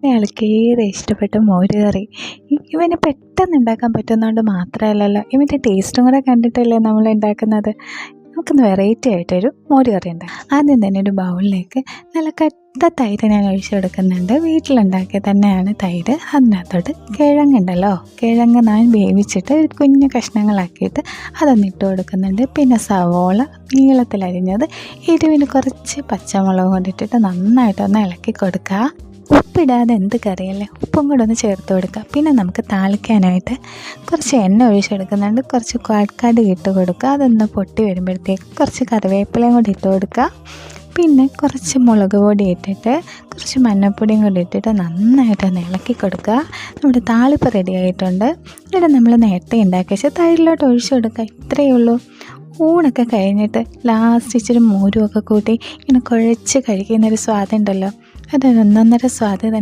അയാൾക്ക് ഏറെ ഇഷ്ടപ്പെട്ട മോര് കറി. ഇവന് പെട്ടെന്ന് ഉണ്ടാക്കാൻ പറ്റുന്നതുകൊണ്ട് മാത്രമല്ലല്ലോ, ഇവൻ്റെ ടേസ്റ്റും കൂടെ കണ്ടിട്ടല്ലേ നമ്മൾ ഉണ്ടാക്കുന്നത്. നമുക്കൊന്ന് വെറൈറ്റി ആയിട്ടൊരു മോര് കറി ഉണ്ടാക്കാം. ആദ്യം തന്നെ ഒരു ബൗളിലേക്ക് നല്ല കട്ട തൈര് ഞാൻ ഒഴിച്ചു കൊടുക്കുന്നുണ്ട്. വീട്ടിലുണ്ടാക്കിയ തന്നെയാണ് തൈര്. അതിനകത്തോട്ട് കിഴങ്ങുണ്ടല്ലോ, കിഴങ്ങ് ഞാൻ വേവിച്ചിട്ട് കുഞ്ഞു കഷ്ണങ്ങളാക്കിയിട്ട് അതൊന്ന് ഇട്ട് കൊടുക്കുന്നുണ്ട്. പിന്നെ സവോള നീളത്തിലരിഞ്ഞത്, എരിവിന് കുറച്ച് പച്ചമുളക് കൊണ്ടിട്ടിട്ട് നന്നായിട്ടൊന്ന് ഇളക്കി കൊടുക്കുക. ഉപ്പിടാതെ എന്ത് കറിയല്ലേ, ഉപ്പും കൂടെ ഒന്ന് ചേർത്ത് കൊടുക്കുക. പിന്നെ നമുക്ക് താളിക്കാനായിട്ട് കുറച്ച് എണ്ണ ഒഴിച്ചെടുക്കുന്നുണ്ട്. കുറച്ച് കടുക് ഇട്ട് കൊടുക്കുക. അതൊന്ന് പൊട്ടി വരുമ്പോഴത്തേക്ക് കുറച്ച് കറിവേപ്പിലയും കൂടി ഇട്ട് കൊടുക്കുക. പിന്നെ കുറച്ച് മുളക് പൊടി ഇട്ടിട്ട് കുറച്ച് മഞ്ഞൾപ്പൊടിയും കൂടി ഇട്ടിട്ട് നന്നായിട്ടൊന്ന് ഇളക്കി കൊടുക്കുക. നമ്മുടെ താളിപ്പ് റെഡി ആയിട്ടുണ്ട്. ഇവിടെ നമ്മൾ നേരത്തെ ഉണ്ടാക്കി വെച്ചാൽ തൈരിലോട്ട് ഒഴിച്ചു കൊടുക്കുക. ഇത്രയേ ഉള്ളൂ. ഊണൊക്കെ കഴിഞ്ഞിട്ട് ലാസ്റ്റ് ഇച്ചിരി മോരും ഒക്കെ കൂട്ടി ഇങ്ങനെ കുഴച്ച് കഴിക്കുന്നൊരു സ്വാദുണ്ടല്ലോ, അതൊരു ഒന്നൊന്നര സ്വാദ് തന്നെ.